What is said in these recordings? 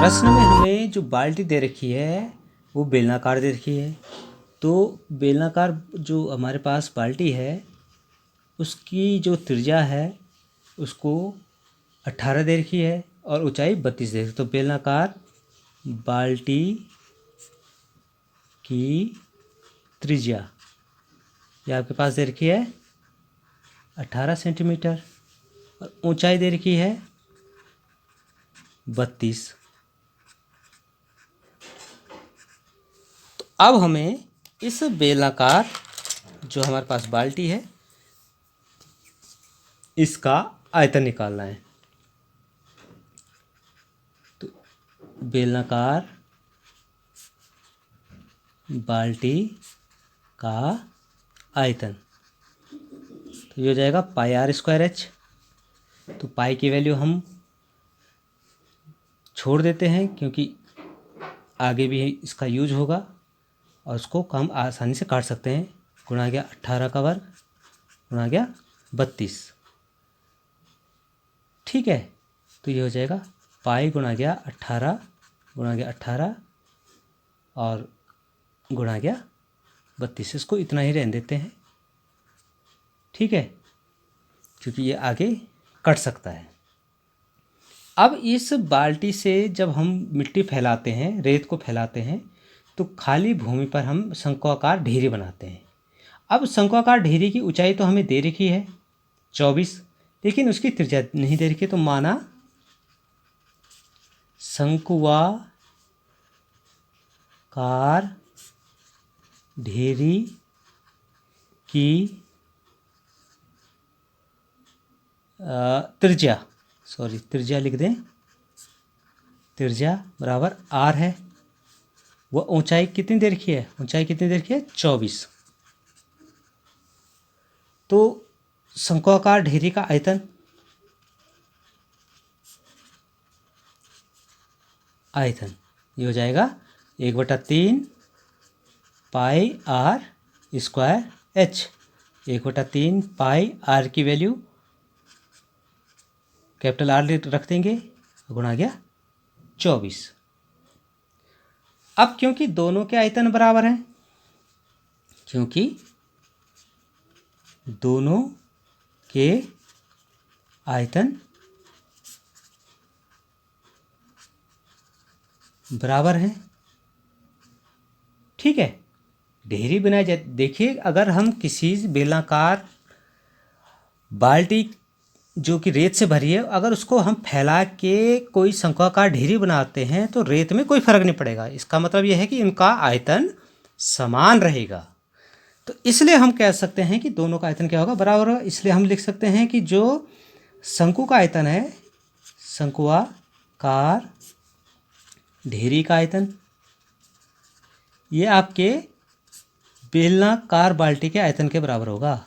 प्रश्न में हमें जो बाल्टी दे रखी है वो बेलनाकार दे रखी है। तो बेलनाकार जो हमारे पास बाल्टी है उसकी जो त्रिज्या है उसको 18 दे रखी है और ऊंचाई 32 दे रखी है। तो बेलनाकार बाल्टी की त्रिज्या ये आपके पास दे रखी है 18 सेंटीमीटर और ऊंचाई दे रखी है 32। तो अब हमें इस बेलनाकार जो हमारे पास बाल्टी है इसका आयतन निकालना है। तो बेलनाकार बाल्टी का आयतन तो ये हो जाएगा पाई आर स्क्वायर एच। तो पाई की वैल्यू हम छोड़ देते हैं क्योंकि आगे भी इसका यूज होगा और उसको हम आसानी से काट सकते हैं। गुणा गया 18 का वर्ग गुणा गया 32। ठीक है, तो ये हो जाएगा पाई गुणा गया 18 गुणा गया 18 और गुणा गया 32। इसको इतना ही रहने देते हैं, ठीक है, क्योंकि ये आगे कट सकता है। अब इस बाल्टी से जब हम मिट्टी फैलाते हैं, रेत को फैलाते हैं, तो खाली भूमि पर हम शंक्वाकार ढेरी बनाते हैं। अब शंक्वाकार ढेरी की ऊंचाई तो हमें दे रखी है 24, लेकिन उसकी त्रिज्या नहीं दे रखी। तो माना शंक्वाकार ढेरी की त्रिज्या लिख दें, त्रिज्या बराबर आर है। वह ऊंचाई कितनी दे रखी है? ऊंचाई कितनी दे रखी है? 24। तो शंक्वाकार ढेरी का आयतन ये हो जाएगा 1/3 pi R square H. 1/3 pi R की वैल्यू कैपिटल आर रख देंगे, गुणा गया 24। अब क्योंकि दोनों के आयतन बराबर हैं, क्योंकि दोनों के आयतन बराबर हैं, ठीक है, ढेरी बनाई जाए। देखिए, अगर हम किसी बेलनाकार बाल्टी जो कि रेत से भरी है, अगर उसको हम फैला के कोई शंक्वाकार ढेरी बनाते हैं तो रेत में कोई फर्क नहीं पड़ेगा। इसका मतलब यह है कि इनका आयतन समान रहेगा। तो इसलिए हम कह सकते हैं कि दोनों का आयतन क्या होगा? बराबर होगा। इसलिए हम लिख सकते हैं कि जो शंकु का आयतन है, शंक्वाकार ढेरी का आयतन, ये आपके बेलनाकार बाल्टी के आयतन के बराबर होगा।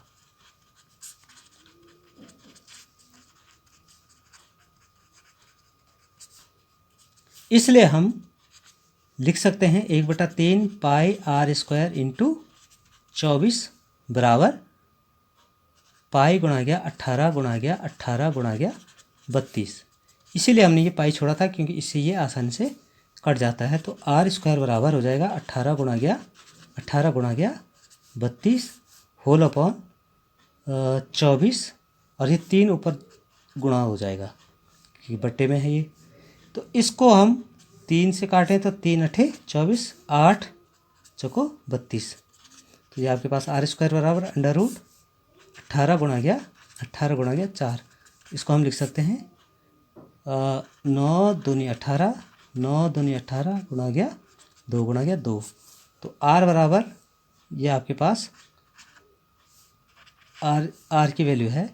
इसलिए हम लिख सकते हैं 1/3 पाई आर स्क्वायर इंटू 24 बराबर पाई गुणा गया 18 गुणा गया 18 गुणा गया 32। इसीलिए हमने ये पाई छोड़ा था, क्योंकि इससे ये आसानी से कट जाता है। तो आर स्क्वायर बराबर हो जाएगा 18 गुणा गया 32 होल अपॉन 24, और ये 3 ऊपर गुणा हो जाएगा क्योंकि बट्टे में है ये। तो इसको हम 3 से काटें तो 3 अठे 24, 8 चौको 32। तो ये आपके पास आर स्क्वायर बराबर अंडर रूट 18 गुणा गया 4। इसको हम लिख सकते हैं 9 दूनी 18 9 दूनी 18 गुणा गया 2 गुणा गया 2। तो आर बराबर ये आपके पास आर की वैल्यू है।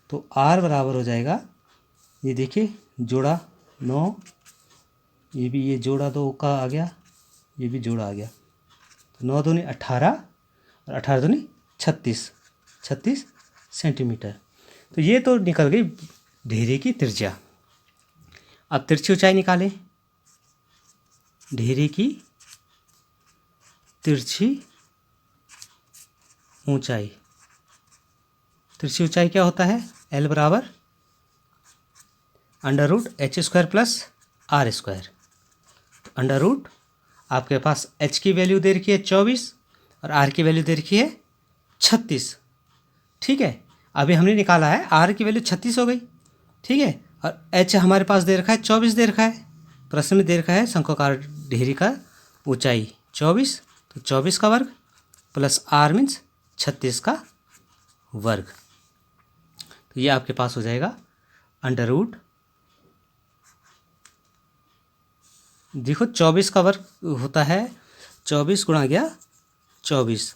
तो आर बराबर हो जाएगा, ये देखिए जोड़ा 9, ये भी ये जोड़ा 2 का आ गया, ये भी जोड़ा आ गया। तो 9 दूनी 18 और 18 दूनी 36 सेंटीमीटर। तो ये तो निकल गई ढेरी की त्रिज्या। अब तिरछी ऊंचाई निकालें। ढेरी की तिरछी ऊंचाई, तिरछी ऊंचाई क्या होता है? एल बराबर under root H square plus R square. Under root आपके पास एच की वैल्यू दे रखी है 24 और आर की वैल्यू दे रखी है 36। ठीक है, अभी हमने निकाला है आर की वैल्यू 36 हो गई। ठीक है, और एच हमारे पास दे रखा है 24 दे रखा है। प्रश्न में दे रखा है शंक्वाकार ढेरी का ऊंचाई 24, तो 24 का वर्ग प्लस आर मीन्स 36 का वर्ग। तो ये आपके पास हो जाएगा अंडर रूट, देखो 24 का वर्ग होता है 24 गुणा गया 24,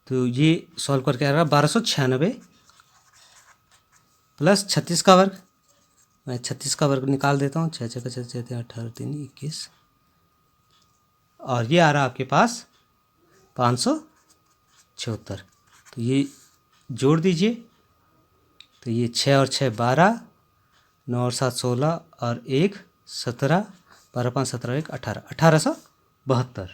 तो ये सॉल्व करके आ रहा 1296 प्लस 36 का वर्ग। मैं 36 का वर्ग निकाल देता हूँ, 6 6 6 6 18 3 21, और ये आ रहा आपके पास 576। तो ये जोड़ दीजिए, तो ये 6 और 6 12, 9 और 7 16 और 1 17, 12 5 17 1 18, 1872।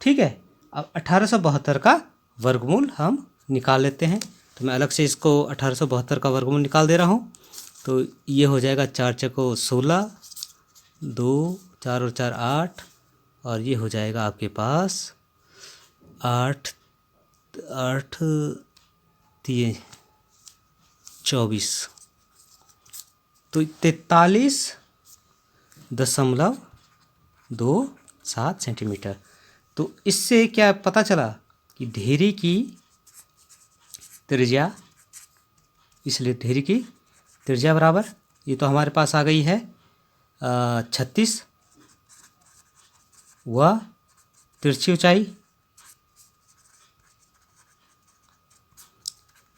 ठीक है, अब 1872 का वर्गमूल हम निकाल लेते हैं। तो मैं अलग से इसको 1872 का वर्गमूल निकाल दे रहा हूँ। तो ये हो जाएगा 4 चको 16, 2 4 और 4 8, और ये हो जाएगा आपके पास 8 8 3 24, तो 43.27 सेंटीमीटर। तो इससे क्या पता चला कि ढेरी की त्रिज्या, इसलिए ढेरी की त्रिज्या बराबर, ये तो हमारे पास आ गई है 36 व तिरछी ऊंचाई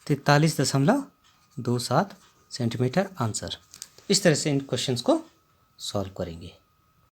43.27 सेंटीमीटर आंसर। इस तरह से इन क्वेश्चंस को सॉल्व करेंगे।